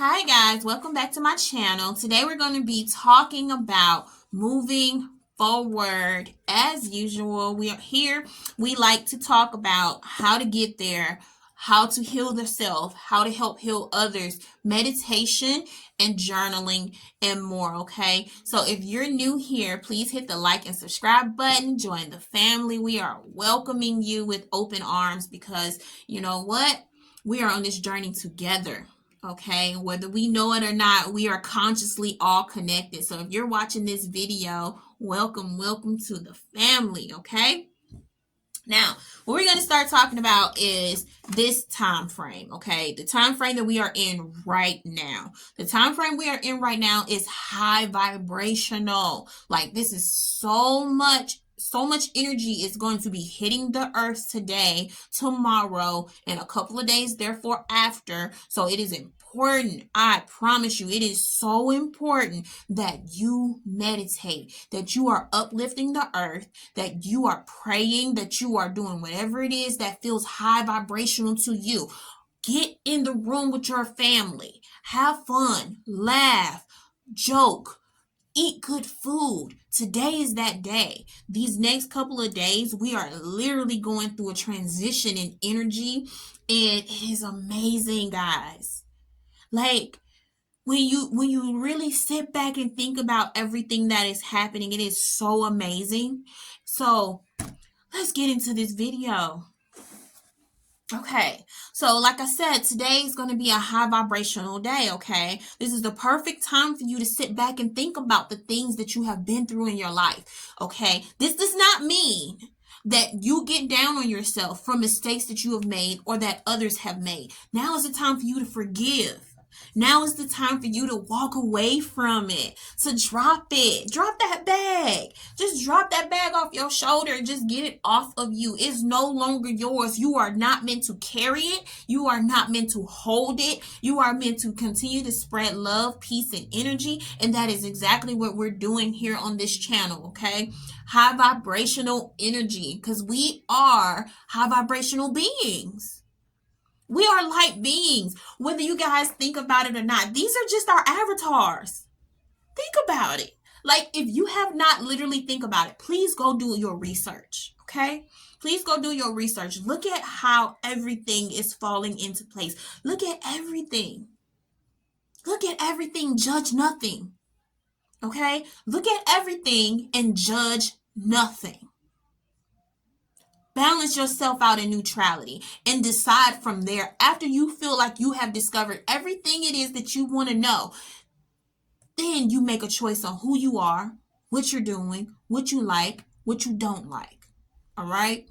Hi guys, welcome back to my channel. Today we're going to be talking about moving forward. As usual, we are here. We like to talk about how to get there, how to heal the self, how to help heal others, meditation and journaling and more, okay? So if you're new here, please hit the like and subscribe button. Join the family. We are welcoming you with open arms because you know what? We are on this journey together. Okay, whether we know it or not, we are consciously all connected. So if you're watching this video, welcome to the family. Okay, now what we're going to start talking about is this time frame. Okay, the time frame that we are in right now. The time frame we are in right now is high vibrational. Like, this is so much energy is going to be hitting the earth today, tomorrow, and a couple of days therefore after. So it is important. I promise you, it is so important that you meditate, that you are uplifting the earth, that you are praying, that you are doing whatever it is that feels high vibrational to you. Get in the room with your family. Have fun. Laugh. Joke. Eat good food. Today is that day. These next couple of days, we are literally going through a transition in energy, and it is amazing, guys. Like, when you really sit back and think about everything that is happening, it is so amazing. So let's get into this video. Okay, so like I said, today is going to be a high vibrational day, okay? This is the perfect time for you to sit back and think about the things that you have been through in your life, okay? This does not mean that you get down on yourself from mistakes that you have made or that others have made. Now is the time for you to forgive. Now is the time for you to walk away from it, to drop it. Drop that bag. Just drop that bag off your shoulder and just get it off of you. It's no longer yours. You are not meant to carry it. You are not meant to hold it. You are meant to continue to spread love, peace, and energy. And that is exactly what we're doing here on this channel, okay? High vibrational energy, because we are high vibrational beings. We are light beings, whether you guys think about it or not. These are just our avatars. Think about it. Like, if you have not literally think about it, please go do your research, okay? Please go do your research. Look at how everything is falling into place. Look at everything. Look at everything. Judge nothing, okay? Look at everything and judge nothing. Balance yourself out in neutrality and decide from there. After you feel like you have discovered everything it is that you want to know, then you make a choice on who you are, what you're doing, what you like, what you don't like. All right?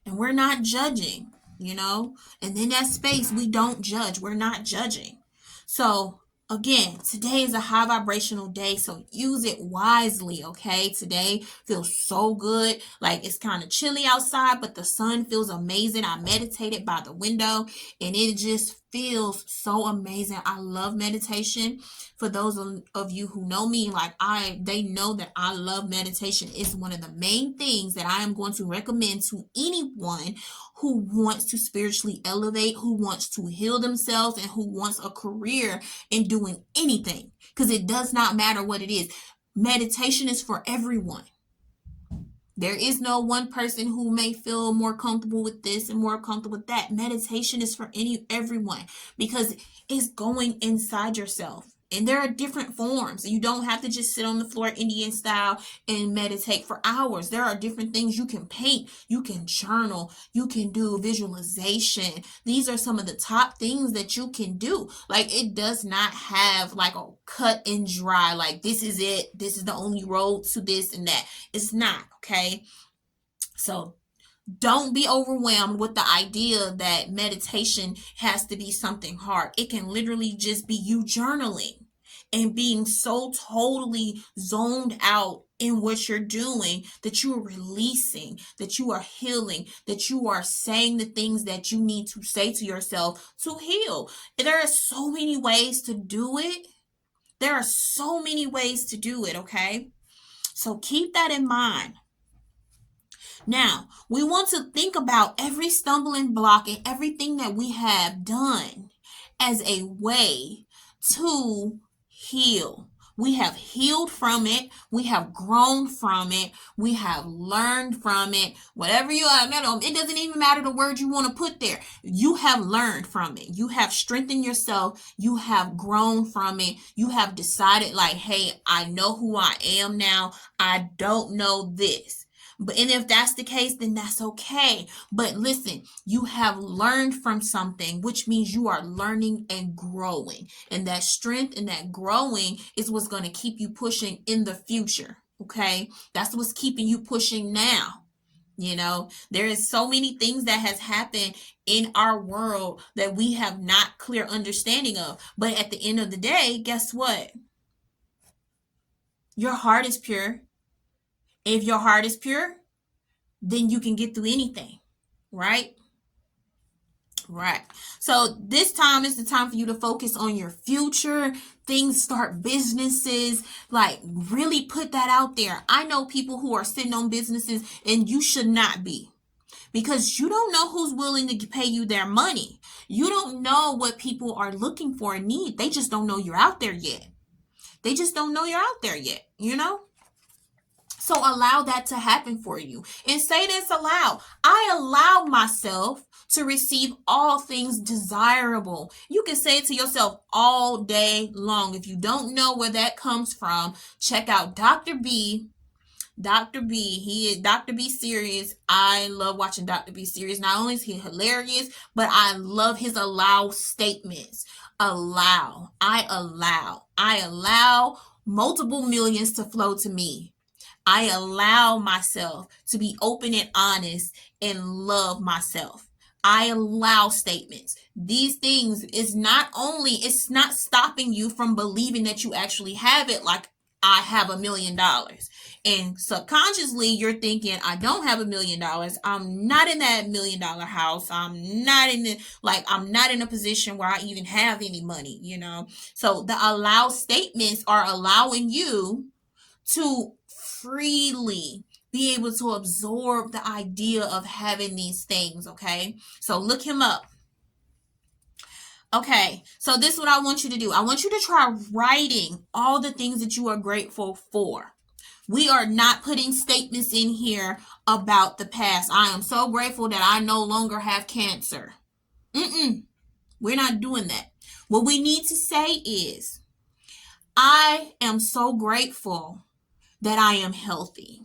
And we're not judging, you know? And in that space, we don't judge. We're not judging. So, again, today is a high vibrational day, so use it wisely, okay? Today feels so good. Like, it's kind of chilly outside, but the sun feels amazing. I meditated by the window, and it just feels so amazing. I love meditation. For those of you who know me, like they know that I love meditation. It's one of the main things that I am going to recommend to anyone who wants to spiritually elevate, who wants to heal themselves, and who wants a career in doing anything, because it does not matter what it is. Meditation is for everyone. There is no one person who may feel more comfortable with this and more comfortable with that. Meditation is for everyone, because it's going inside yourself. And there are different forms. You don't have to just sit on the floor Indian style and meditate for hours. There are different things you can paint, you can journal, you can do visualization. These are some of the top things that you can do. Like, it does not have like a cut and dry, like this is it, this is the only road to this and that. It's not, okay? So don't be overwhelmed with the idea that meditation has to be something hard. It can literally just be you journaling and being so totally zoned out in what you're doing that you are releasing, that you are healing, that you are saying the things that you need to say to yourself to heal. There are so many ways to do it. There are so many ways to do it, okay? So keep that in mind. Now, we want to think about every stumbling block and everything that we have done, as a way to heal. We have healed from it. We have grown from it. We have learned from it. Whatever you are, it doesn't even matter the word you want to put there. You have learned from it. You have strengthened yourself. You have grown from it. You have decided, like, hey, I know who I am now. I don't know this. And if that's the case, then that's okay. But listen, you have learned from something, which means you are learning and growing. And that strength and that growing is what's going to keep you pushing in the future. Okay? That's what's keeping you pushing now. There is so many things that has happened in our world that we have not clear understanding of. But at the end of the day, guess what? Your heart is pure. If your heart is pure, then you can get through anything, right? Right. So this time is the time for you to focus on your future, things, start businesses, like really put that out there. I know people who are sitting on businesses, and you should not be, because you don't know who's willing to pay you their money. You don't know what people are looking for and need. They just don't know you're out there yet. They just don't know you're out there yet. So allow that to happen for you. And say this aloud. I allow myself to receive all things desirable. You can say it to yourself all day long. If you don't know where that comes from, check out Dr. B. Dr. B, he is Dr. B series. I love watching Dr. B series. Not only is he hilarious, but I love his allow statements. Allow. I allow multiple millions to flow to me. I allow myself to be open and honest and love myself. I allow statements. These things it's not stopping you from believing that you actually have it, like I have $1 million. And subconsciously you're thinking, I don't have $1 million. I'm not in that $1 million house. I'm not in a position where I even have any money, So the allow statements are allowing you to freely be able to absorb the idea of having these things, okay? So look him up. Okay, so this is what I want you to do. I want you to try writing all the things that you are grateful for. We are not putting statements in here about the past. I am so grateful that I no longer have cancer. We're not doing that. What we need to say is, I am so grateful that I am healthy.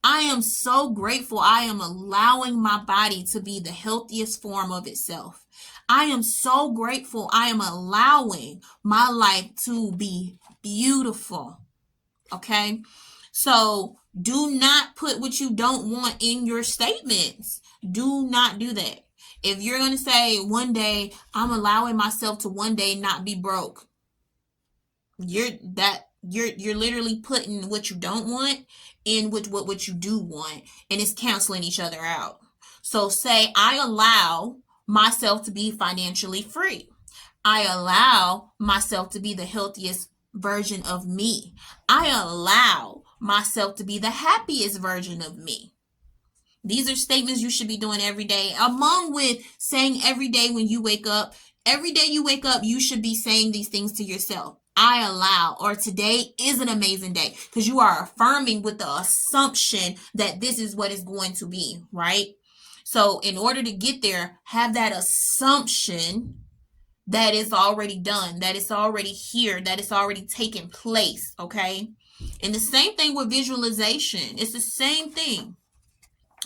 I am so grateful I am allowing my body to be the healthiest form of itself. I am so grateful I am allowing my life to be beautiful. Okay? So do not put what you don't want in your statements. Do not do that. If you're going to say one day, I'm allowing myself to one day not be broke, you're literally putting what you don't want in with what you do want, and it's canceling each other out. So say, I allow myself to be financially free. I allow myself to be the healthiest version of me. I allow myself to be the happiest version of me. These are statements you should be doing every day, along with saying every day when you wake up. Every day you wake up, you should be saying these things to yourself. I allow, or today is an amazing day, because you are affirming with the assumption that this is what is going to be, right? So in order to get there, have that assumption that it's already done, that it's already here, that it's already taken place, okay? And the same thing with visualization. It's the same thing,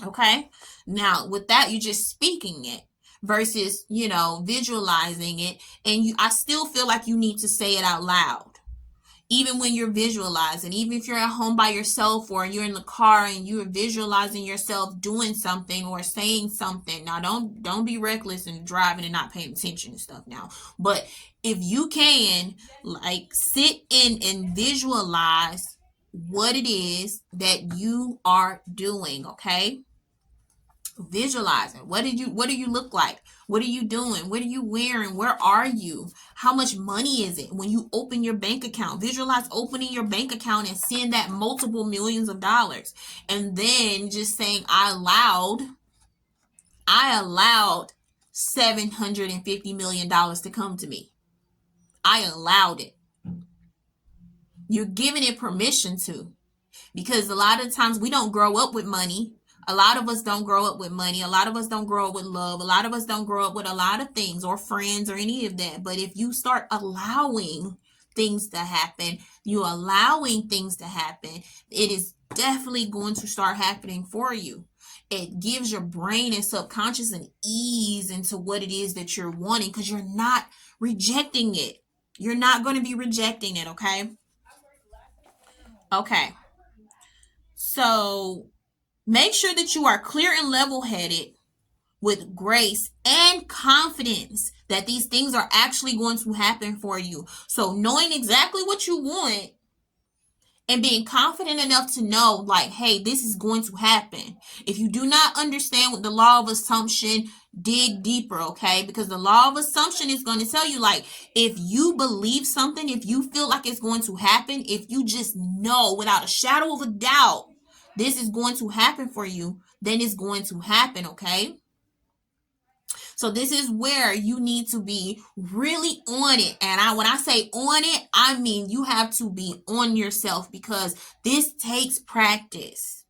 okay? Now, with that, you're just speaking it versus, visualizing it. And I still feel like you need to say it out loud. Even when you're visualizing, even if you're at home by yourself or you're in the car and you're visualizing yourself doing something or saying something. Now, don't be reckless and driving and not paying attention and stuff now. But if you can, like, sit in and visualize what it is that you are doing, okay? Visualizing. What do you look like? What are you doing? What are you wearing? Where are you? How much money is it? When you open your bank account, visualize opening your bank account and seeing that multiple millions of dollars. And then just saying, I allowed $750 million to come to me. I allowed it. You're giving it permission to. Because a lot of times we don't grow up with money. A lot of us don't grow up with money. A lot of us don't grow up with love. A lot of us don't grow up with a lot of things or friends or any of that. But if you start allowing things to happen, you allowing things to happen, it is definitely going to start happening for you. It gives your brain and subconscious an ease into what it is that you're wanting because you're not rejecting it. You're not going to be rejecting it, okay? Okay. So make sure that you are clear and level headed with grace and confidence that these things are actually going to happen for you. So knowing exactly what you want and being confident enough to know, like, hey, this is going to happen. If you do not understand what the law of assumption, dig deeper, okay? Because the law of assumption is going to tell you, like, if you believe something, if you feel like it's going to happen, if you just know without a shadow of a doubt this is going to happen for you, then it's going to happen, okay? So this is where you need to be really on it. And when I say on it, I mean you have to be on yourself because this takes practice.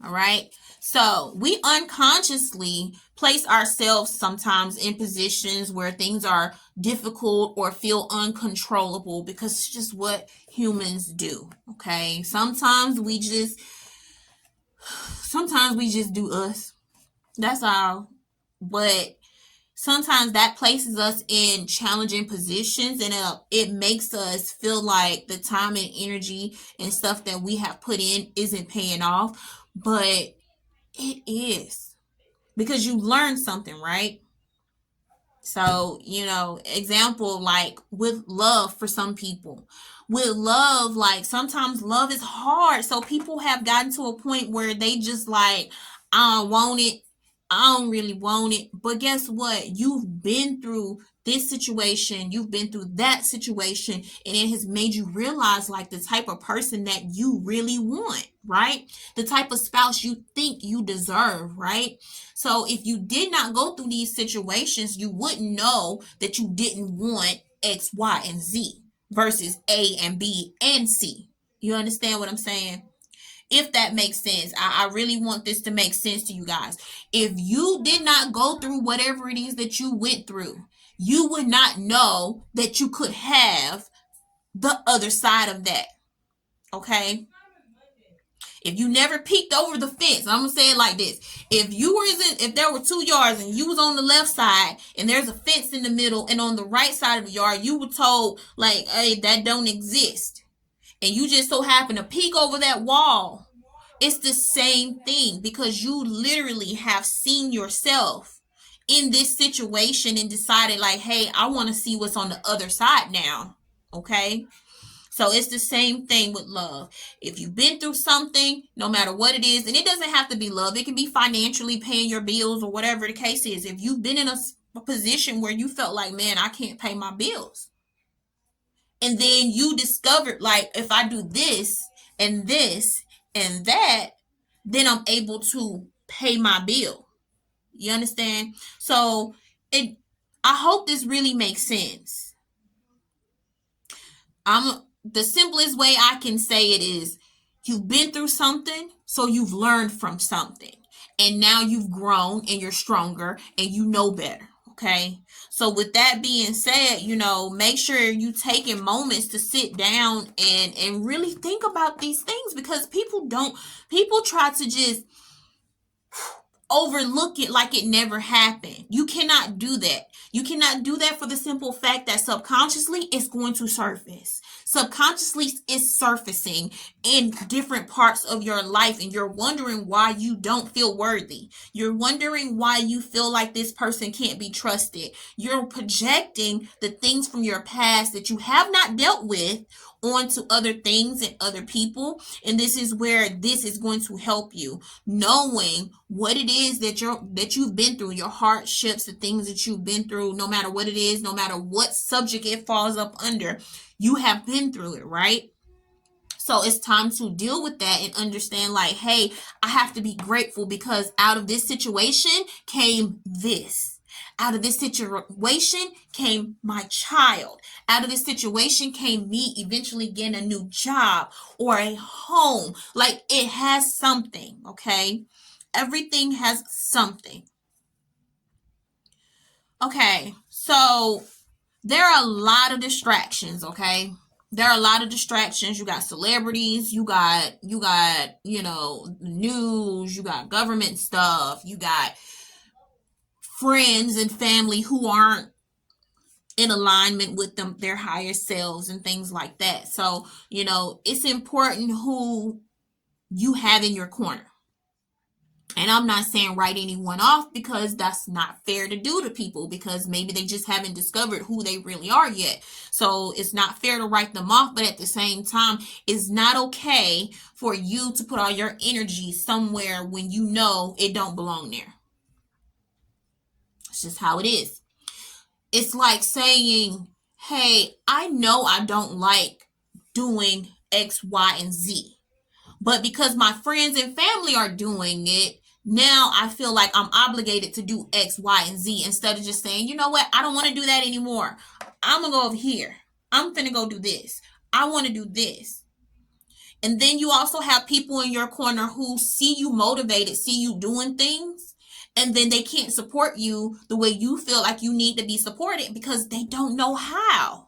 All right. So we unconsciously place ourselves sometimes in positions where things are difficult or feel uncontrollable because it's just what humans do. Okay. Sometimes we just do us. That's all. But sometimes that places us in challenging positions and it makes us feel like the time and energy and stuff that we have put in isn't paying off. But it is because you learned something, right? So, example, like with love for some people. With love, like sometimes love is hard. So people have gotten to a point where they just like, I don't want it. I don't really want it. But guess what? You've been through this situation. You've been through that situation. And it has made you realize like the type of person that you really want, right? The type of spouse you think you deserve, right? So if you did not go through these situations, you wouldn't know that you didn't want X, Y, and Z versus A and B and C. You understand what I'm saying? If that makes sense. I really want this to make sense to you guys. If you did not go through whatever it is that you went through, you would not know that you could have the other side of that. Okay? If you never peeked over the fence, I'm gonna say it like this: if there were 2 yards and you was on the left side and there's a fence in the middle, and on the right side of the yard you were told like, hey, that don't exist, and you just so happen to peek over that wall, it's the same thing because you literally have seen yourself in this situation and decided like, hey, I want to see what's on the other side now. Okay? So it's the same thing with love. If you've been through something, no matter what it is, and it doesn't have to be love, it can be financially paying your bills or whatever the case is. If you've been in a position where you felt like, man, I can't pay my bills, and then you discovered like, if I do this and this and that, then I'm able to pay my bill. You understand? So I hope this really makes sense. The simplest way I can say it is, you've been through something, so you've learned from something. And now you've grown and you're stronger and you know better. Okay. So with that being said, make sure you taking moments to sit down and really think about these things, because people try to just overlook it like it never happened. You cannot do that. You cannot do that for the simple fact that subconsciously it's going to surface. Subconsciously it's surfacing in different parts of your life, and you're wondering why you don't feel worthy. You're wondering why you feel like this person can't be trusted. You're projecting the things from your past that you have not dealt with onto other things and other people. And this is where this is going to help you, knowing what it is that you've been through, your hardships, the things that you've been through, no matter what it is, no matter what subject it falls up under, you have been through it, right? So it's time to deal with that and understand, like, hey, I have to be grateful because out of this situation came this. Out of this situation came my child. Out of this situation came me eventually getting a new job or a home. Like, it has something, okay? Everything has something. Okay, so there are a lot of distractions, okay? There are a lot of distractions. You got celebrities, you got news, you got government stuff, you got friends and family who aren't in alignment with them, their higher selves and things like that. So, it's important who you have in your corner. And I'm not saying write anyone off because that's not fair to do to people because maybe they just haven't discovered who they really are yet. So it's not fair to write them off, but at the same time, it's not okay for you to put all your energy somewhere when you know it don't belong there. It's just how it is. It's like saying, hey, I know I don't like doing X, Y, and Z. But because my friends and family are doing it, now I feel like I'm obligated to do X, Y, and Z instead of just saying, you know what, I don't want to do that anymore. I'm going to go over here. I'm finna go do this. I want to do this. And then you also have people in your corner who see you motivated, see you doing things, and then they can't support you the way you feel like you need to be supported because they don't know how.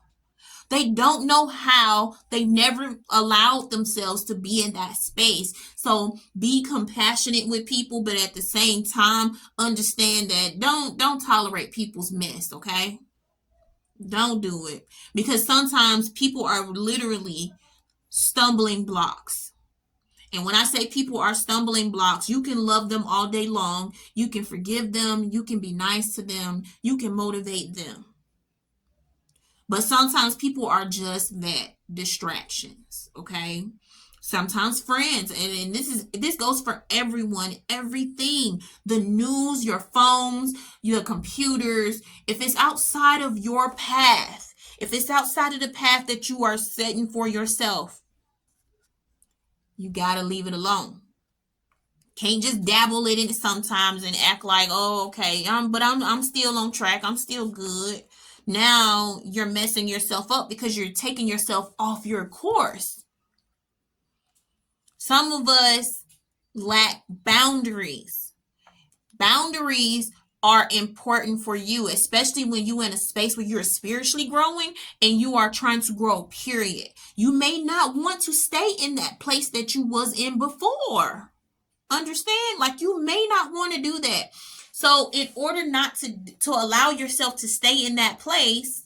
They don't know how. They never allowed themselves to be in that space. So be compassionate with people, but at the same time, understand that don't tolerate people's mess, okay? Don't do it. Because sometimes people are literally stumbling blocks. And when I say people are stumbling blocks, you can love them all day long. You can forgive them. You can be nice to them. You can motivate them. But sometimes people are just that, distractions, okay? Sometimes friends, and this goes for everyone, everything. The news, your phones, your computers, if it's outside of your path, if it's outside of the path that you are setting for yourself, you got to leave it alone. Can't just dabble it in sometimes and act like, oh, okay, but I'm still on track. I'm still good. Now you're messing yourself up because you're taking yourself off your course. Some of us lack boundaries. Boundaries are important for you, especially when you're in a space where you're spiritually growing and you are trying to grow, period. You may not want to stay in that place that you was in before. Understand? Like, you may not want to do that. So in order not to allow yourself to stay in that place,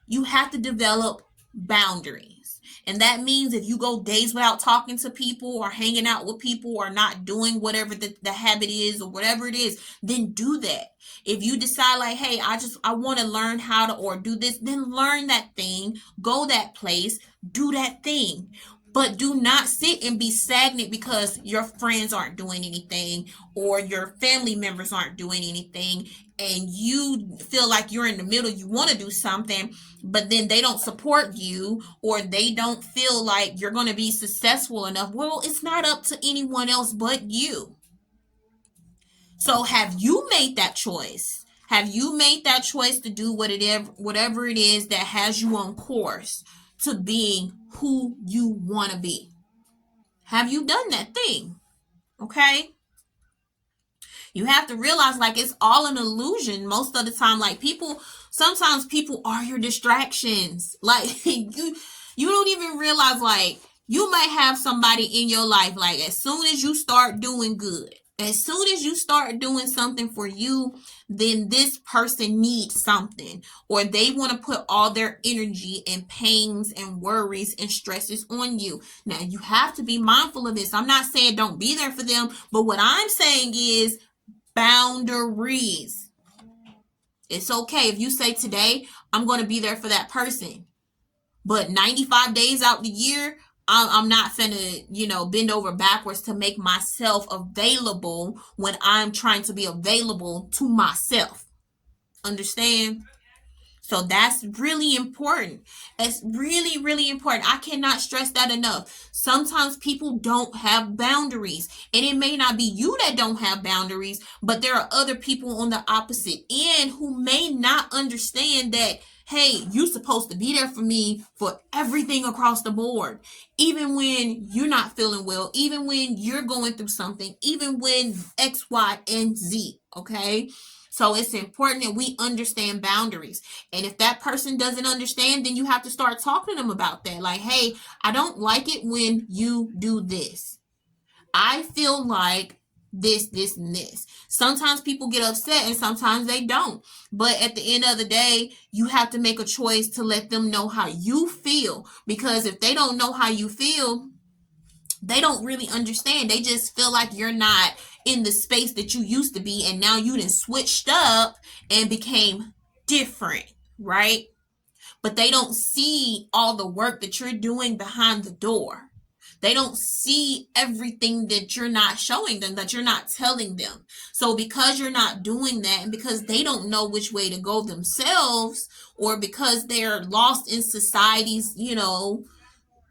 you have to develop boundaries. And that means if you go days without talking to people or hanging out with people or not doing whatever the habit is or whatever it is, then do that. If you decide like, hey, I want to learn how to or do this, then learn that thing, go that place, do that thing. But do not sit and be stagnant because your friends aren't doing anything or your family members aren't doing anything and you feel like you're in the middle, you want to do something, but then they don't support you or they don't feel like you're going to be successful enough. Well, it's not up to anyone else but you. So have you made that choice? Have you made that choice to do whatever it is that has you on course to being who you want to be? Have you done that thing? Okay? You have to realize like it's all an illusion most of the time. Like sometimes people are your distractions. Like you don't even realize like you might have somebody in your life like as soon as you start doing good, as soon as you start doing something for you, then this person needs something or they want to put all their energy and pains and worries and stresses on you. Now you have to be mindful of this. I'm not saying don't be there for them, but what I'm saying is boundaries. It's okay if you say today I'm going to be there for that person, but 95 days out the year I'm not finna bend over backwards to make myself available when I'm trying to be available to myself. Understand? So that's really important. It's really, really important. I cannot stress that enough. Sometimes people don't have boundaries, and it may not be you that don't have boundaries, but there are other people on the opposite end who may not understand that, hey, you're supposed to be there for me for everything across the board. Even when you're not feeling well, even when you're going through something, even when X, Y, and Z, okay? So it's important that we understand boundaries. And if that person doesn't understand, then you have to start talking to them about that. Like, hey, I don't like it when you do this. I feel like this, and this. Sometimes people get upset and sometimes they don't. But at the end of the day, you have to make a choice to let them know how you feel. Because if they don't know how you feel, they don't really understand. They just feel like you're not in the space that you used to be, and now you done switched up and became different, right? But they don't see all the work that you're doing behind the door. They don't see everything that you're not showing them, that you're not telling them. So because you're not doing that, and because they don't know which way to go themselves, or because they're lost in society's,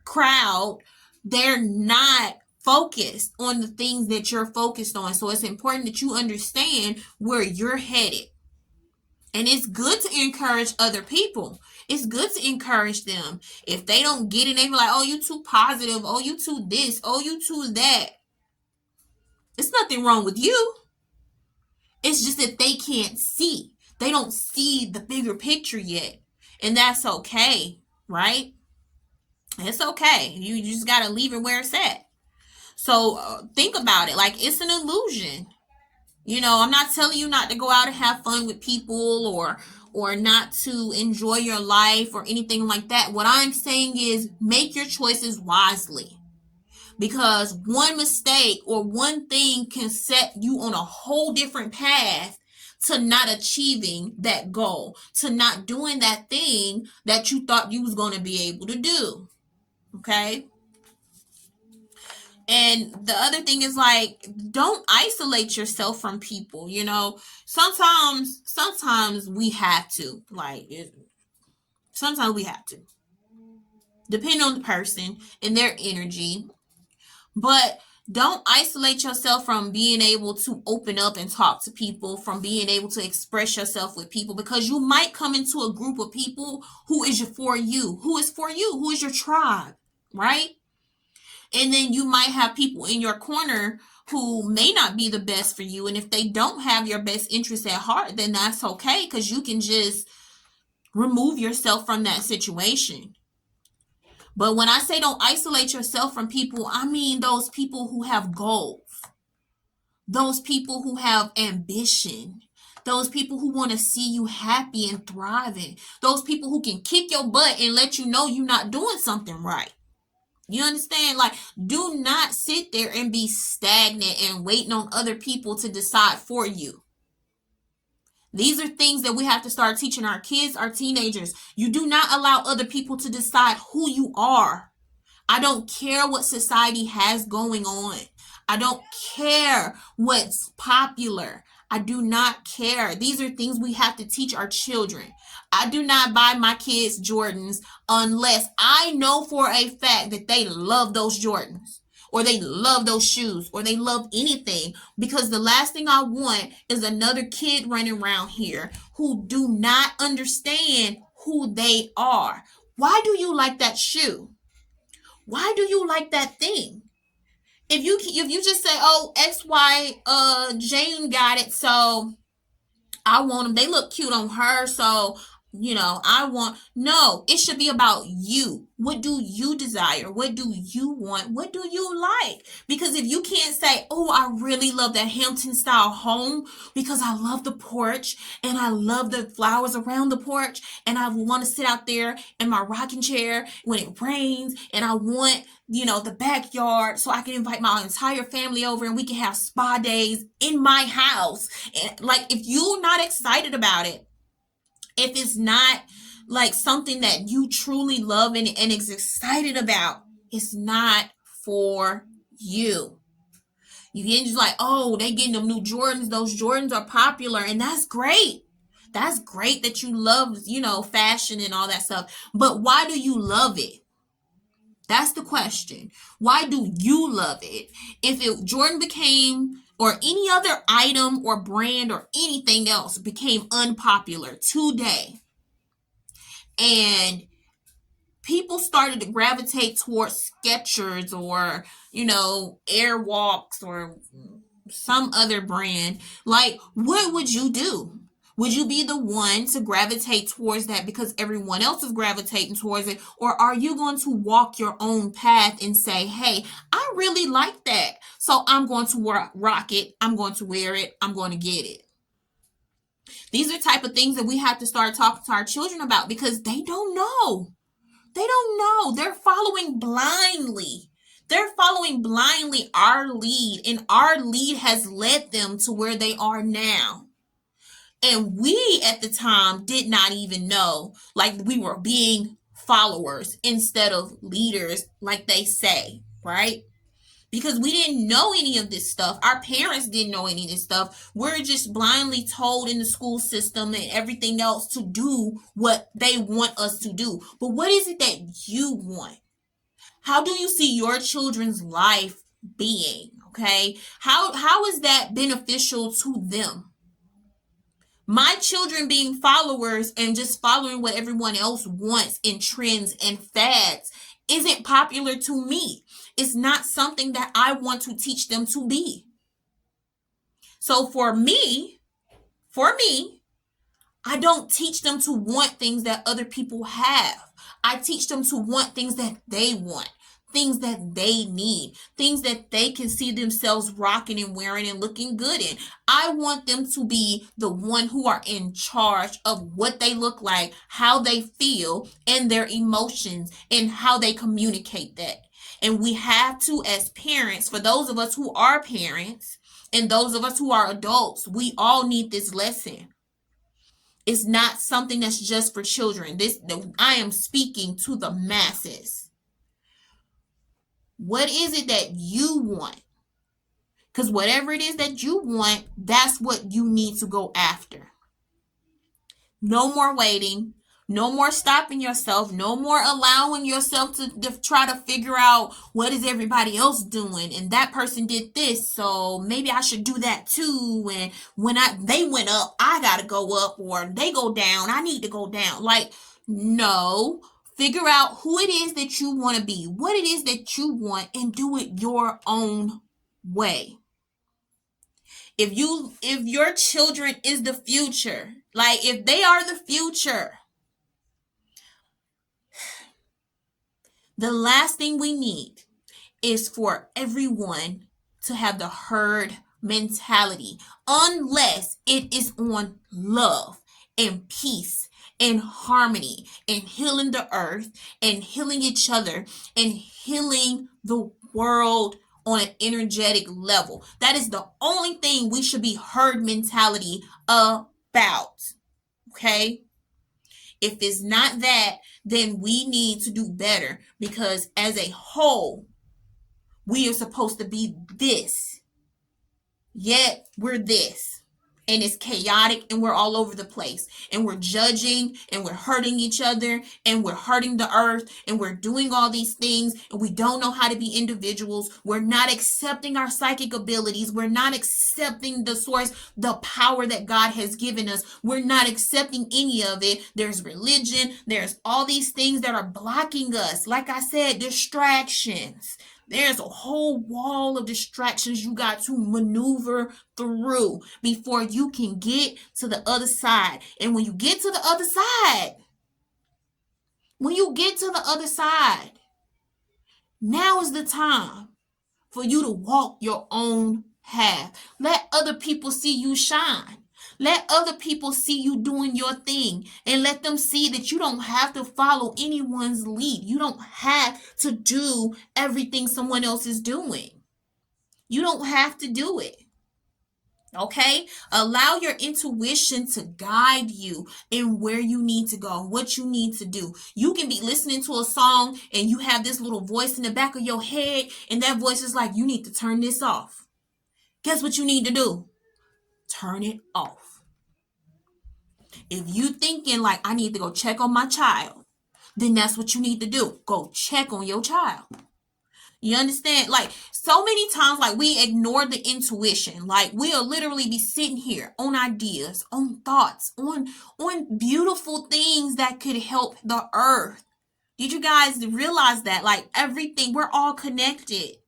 crowd, they're not focused on the things that you're focused on. So it's important that you understand where you're headed. And it's good to encourage other people. It's good to encourage them. If they don't get it, they be like, oh, you too positive. Oh, you too this. Oh, you too that. It's nothing wrong with you. It's just that they can't see. They don't see the bigger picture yet. And that's okay, right? It's okay. You just got to leave it where it's at. So think about it. Like, it's an illusion. I'm not telling you not to go out and have fun with people, or not to enjoy your life or anything like that. What I'm saying is make your choices wisely, because one mistake or one thing can set you on a whole different path to not achieving that goal, to not doing that thing that you thought you was going to be able to do. Okay? And the other thing is, like, don't isolate yourself from people. Sometimes we have to, sometimes we have to, depend on the person and their energy. But don't isolate yourself from being able to open up and talk to people, from being able to express yourself with people, because you might come into a group of people who is for you, who is your tribe, right? And then you might have people in your corner who may not be the best for you. And if they don't have your best interest at heart, then that's okay, because you can just remove yourself from that situation. But when I say don't isolate yourself from people, I mean those people who have goals, those people who have ambition, those people who want to see you happy and thriving, those people who can kick your butt and let you know you're not doing something right. You understand? Like, do not sit there and be stagnant and waiting on other people to decide for you. These are things that we have to start teaching our kids, our teenagers. You do not allow other people to decide who you are. I don't care what society has going on. I don't care what's popular. I do not care. These are things we have to teach our children. I do not buy my kids Jordans unless I know for a fact that they love those Jordans, or they love those shoes, or they love anything. Because the last thing I want is another kid running around here who do not understand who they are. Why do you like that shoe? Why do you like that thing? If you just say, oh, XY Jane got it, so I want them. They look cute on her, so I want. No, it should be about you. What do you desire? What do you want? What do you like? Because if you can't say, oh, I really love that Hampton style home because I love the porch and I love the flowers around the porch, and I want to sit out there in my rocking chair when it rains, and I want the backyard so I can invite my entire family over and we can have spa days in my house. And like, if you're not excited about it, if it's not like something that you truly love and is excited about, it's not for you. You get just like, oh, they getting them new Jordans. Those Jordans are popular, and that's great. That's great that you love, fashion and all that stuff. But why do you love it? That's the question. Why do you love it? If Jordan became, or any other item or brand or anything else became unpopular today, and people started to gravitate towards Skechers or, Airwalks or some other brand, like, what would you do? Would you be the one to gravitate towards that because everyone else is gravitating towards it? Or are you going to walk your own path and say, hey, I really like that, so I'm going to rock it, I'm going to wear it, I'm going to get it? These are type of things that we have to start talking to our children about, because they don't know. They don't know. They're following blindly. They're following blindly our lead, and our lead has led them to where they are now. And we at the time did not even know, like, we were being followers instead of leaders, like they say, right? Because we didn't know any of this stuff. Our parents didn't know any of this stuff. We're just blindly told in the school system and everything else to do what they want us to do. But what is it that you want? How do you see your children's life being? Okay? How is that beneficial to them? My children being followers and just following what everyone else wants in trends and fads isn't popular to me. It's not something that I want to teach them to be. So for me, I don't teach them to want things that other people have. I teach them to want things that they want, things that they need, things that they can see themselves rocking and wearing and looking good in. I want them to be the one who are in charge of what they look like, how they feel, and their emotions, and how they communicate that. And we have to, as parents, for those of us who are parents and those of us who are adults, we all need this lesson. It's not something that's just for children. I am speaking to the masses. What is it that you want? Because whatever it is that you want, that's what you need to go after. No more waiting. No more stopping yourself. No more allowing yourself to try to figure out what is everybody else doing. And that person did this, so maybe I should do that too. And when they went up, I got to go up. Or they go down, I need to go down. Like, no. Figure out who it is that you want to be, what it is that you want, and do it your own way. If your children is the future, like, if they are the future, the last thing we need is for everyone to have the herd mentality, unless it is on love and peace and harmony and healing the earth and healing each other and healing the world on an energetic level. That is the only thing we should be herd mentality about. Okay? If it's not that, then we need to do better, because as a whole, we are supposed to be this. Yet we're this. And it's chaotic, and we're all over the place, and we're judging, and we're hurting each other, and we're hurting the earth, and we're doing all these things, and we don't know how to be individuals. We're not accepting our psychic abilities. We're not accepting the source, the power that God has given us. We're not accepting any of it. There's religion. There's all these things that are blocking us. Like I said, distractions. There's a whole wall of distractions you got to maneuver through before you can get to the other side. And when you get to the other side, now is the time for you to walk your own path. Let other people see you shine. Let other people see you doing your thing, and let them see that you don't have to follow anyone's lead. You don't have to do everything someone else is doing. You don't have to do it. Okay? Allow your intuition to guide you in where you need to go, what you need to do. You can be listening to a song and you have this little voice in the back of your head, and that voice is like, you need to turn this off. Guess what you need to do? Turn it off. If you thinking like I need to go check on my child, then that's what you need to do. Go check on your child. You understand? Like so many times, like we ignore the intuition. Like we'll literally be sitting here on ideas, on thoughts, on beautiful things that could help the earth. Did you guys realize that? Like everything, we're all connected.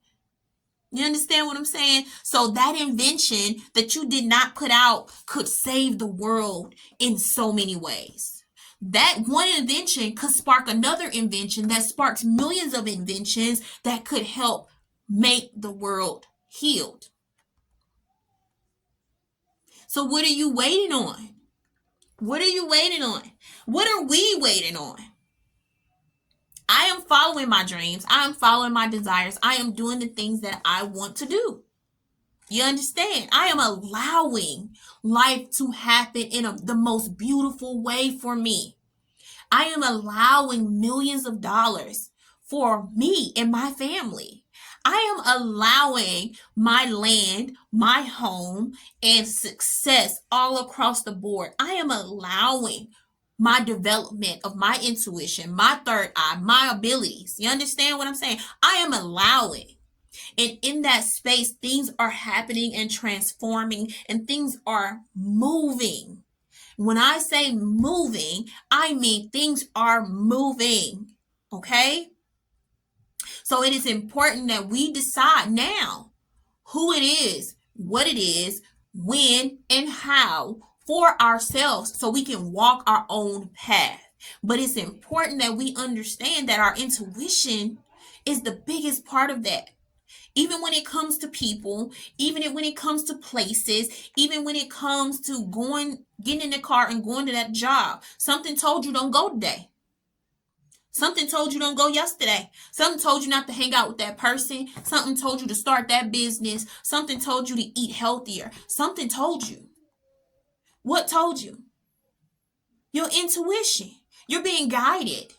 You understand what I'm saying? So that invention that you did not put out could save the world in so many ways. That one invention could spark another invention that sparks millions of inventions that could help make the world healed. So what are you waiting on? What are you waiting on? What are we waiting on? I am following my dreams. I am following my desires. I am doing the things that I want to do. You understand? I am allowing life to happen in the most beautiful way for me. I am allowing millions of dollars for me and my family. I am allowing my land, my home, and success all across the board. I am allowing my development of my intuition, my third eye, my abilities. You understand what I'm saying? I am allowing. And in that space, things are happening and transforming, and things are moving. When I say moving, I mean things are moving. Okay? So it is important that we decide now who it is, what it is, when, and how for ourselves so we can walk our own path. But it's important that we understand that our intuition is the biggest part of that. Even when it comes to people, even when it comes to places, even when it comes to getting in the car and going to that job, something told you don't go today. Something told you don't go yesterday. Something told you not to hang out with that person. Something told you to start that business. Something told you to eat healthier. Something told you. What told you? Your intuition. You're being guided.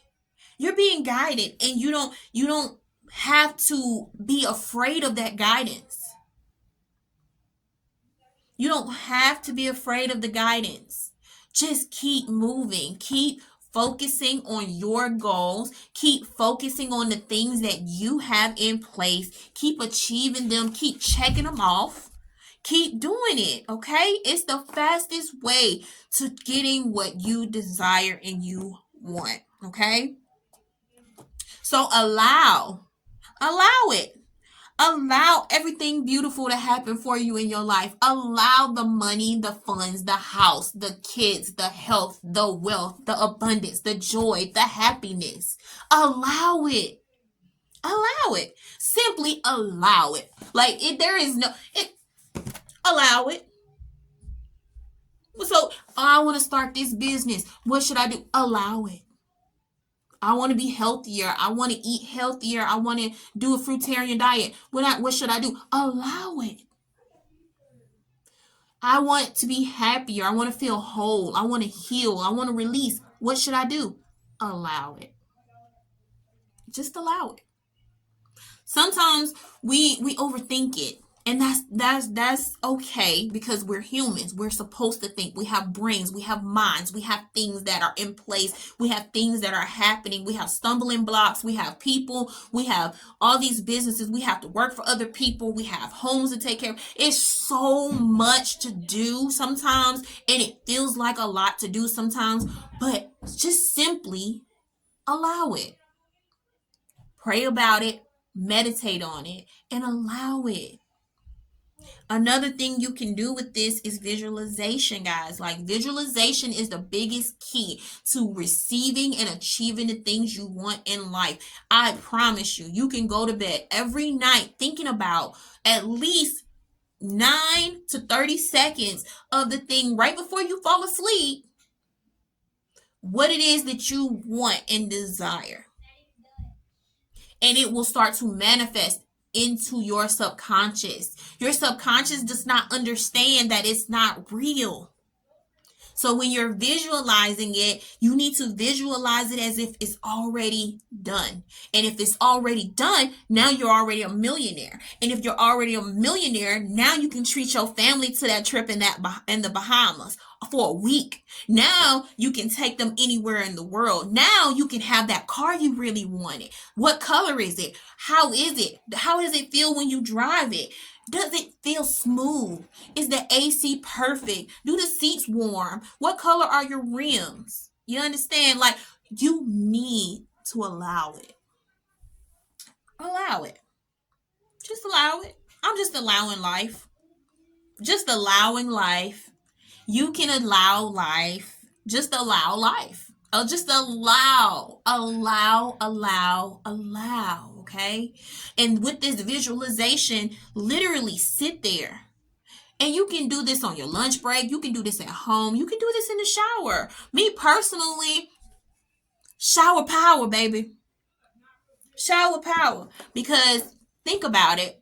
You're being guided, and you don't have to be afraid of that guidance. You don't have to be afraid of the guidance. Just keep moving. Keep focusing on your goals. Keep focusing on the things that you have in place. Keep achieving them. Keep checking them off. Keep doing it, okay? It's the fastest way to getting what you desire and you want, okay? So allow it. Allow everything beautiful to happen for you in your life. Allow the money, the funds, the house, the kids, the health, the wealth, the abundance, the joy, the happiness. Allow it. Allow it. Simply allow it. Like there is no allow it. So I want to start this business. What should I do? Allow it. I want to be healthier. I want to eat healthier. I want to do a fruitarian diet. What should I do? Allow it. I want to be happier. I want to feel whole. I want to heal. I want to release. What should I do? Allow it. Just allow it. Sometimes we overthink it. And that's okay because we're humans. We're supposed to think. We have brains, we have minds, we have things that are in place, we have things that are happening, we have stumbling blocks, we have people, we have all these businesses, we have to work for other people, we have homes to take care of. It's so much to do sometimes, and it feels like a lot to do sometimes, but just simply allow it. Pray about it, meditate on it, and allow it. Another thing you can do with this is visualization, guys. Like visualization is the biggest key to receiving and achieving the things you want in life. I promise you, you can go to bed every night thinking about at least 9 to 30 seconds of the thing right before you fall asleep, what it is that you want and desire. And it will start to manifest into your subconscious. Your subconscious does not understand that it's not real. So when you're visualizing it, you need to visualize it as if it's already done. And if it's already done, now you're already a millionaire. And if you're already a millionaire, now you can treat your family to that trip in the Bahamas for a week. Now you can take them anywhere in the world. Now you can have that car you really wanted. What color is it? How is it? How does it feel when you drive it? Does it feel smooth? Is the AC perfect? Do the seats warm? What color are your rims? You understand? Like, you need to allow it. Allow it. Just allow it. I'm just allowing life. Just allowing life. You can allow life. Just allow life. Oh, just allow. Okay. And with this visualization, literally sit there. And you can do this on your lunch break. You can do this at home. You can do this in the shower. Me personally, shower power, baby. Shower power. Because think about it.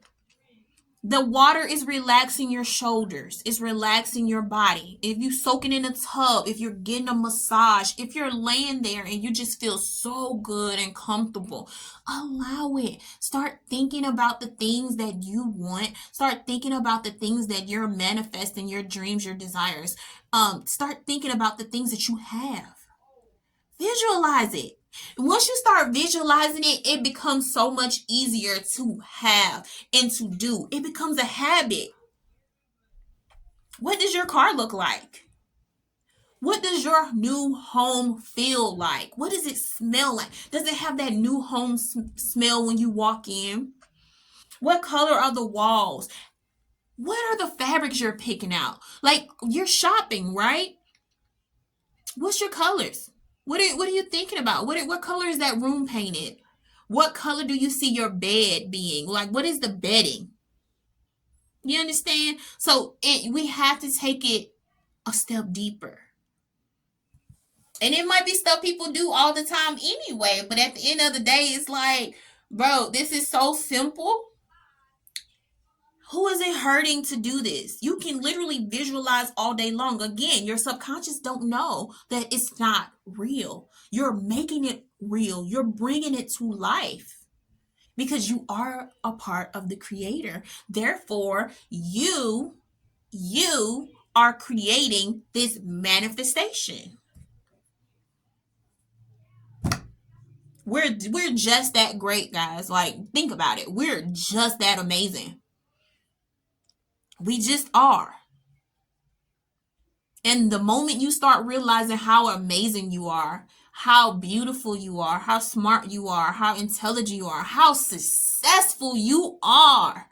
The water is relaxing your shoulders. It's relaxing your body. If you soaking in a tub, if you're getting a massage, if you're laying there and you just feel so good and comfortable, allow it. Start thinking about the things that you want. Start thinking about the things that you're manifesting, your dreams, your desires. Start thinking about the things that you have. Visualize it. Once you start visualizing it, it becomes so much easier to have and to do. It becomes a habit. What does your car look like? What does your new home feel like? What does it smell like? Does it have that new home smell when you walk in? What color are the walls? What are the fabrics you're picking out? Like, you're shopping, right? What's your colors? What are you thinking about? What color is that room painted? What color do you see your bed being? Like, what is the bedding? You understand? So we have to take it a step deeper. And it might be stuff people do all the time anyway, but at the end of the day, it's like, bro, this is so simple. Who is it hurting to do this? You can literally visualize all day long. Again, your subconscious don't know that it's not real. You're making it real. You're bringing it to life because you are a part of the creator. Therefore, you are creating this manifestation. We're just that great, guys. Like, think about it. We're just that amazing. We just are. And the moment you start realizing how amazing you are, how beautiful you are, how smart you are, how intelligent you are, how successful you are,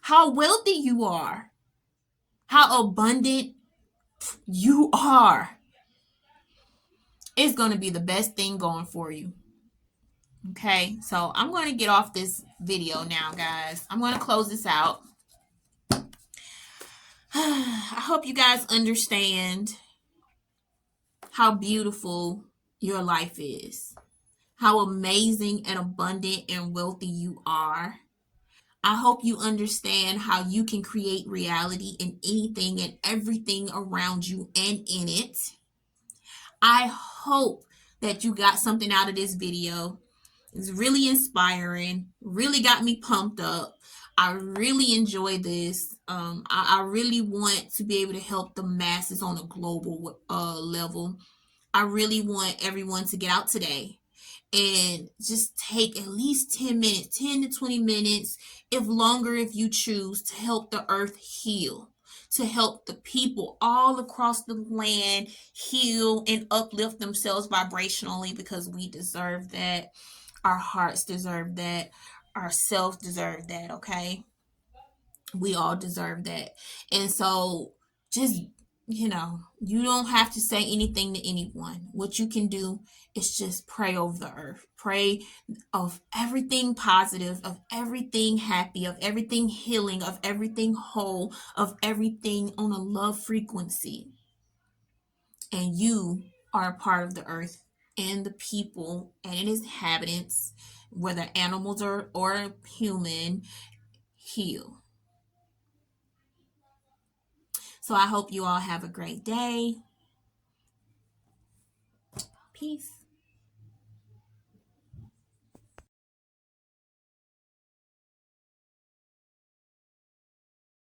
how wealthy you are, how abundant you are, it's going to be the best thing going for you. Okay, so I'm going to get off this video now, guys. I'm going to close this out. I hope you guys understand how beautiful your life is, how amazing and abundant and wealthy you are. I hope you understand how you can create reality in anything and everything around you and in it. I hope that you got something out of this video. It's really inspiring, really got me pumped up. I really enjoy this. I really want to be able to help the masses on a global level. I really want everyone to get out today and just take at least 10 minutes, 10 to 20 minutes, if longer, if you choose, to help the earth heal, to help the people all across the land heal and uplift themselves vibrationally, because we deserve that. Our hearts deserve that. Our selves deserve that, okay? We all deserve that. And so just, you don't have to say anything to anyone. What you can do is just pray over the earth. Pray of everything positive, of everything happy, of everything healing, of everything whole, of everything on a love frequency. And you are a part of the earth and the people and its inhabitants, whether animals or human, heal. So I hope you all have a great day. Peace.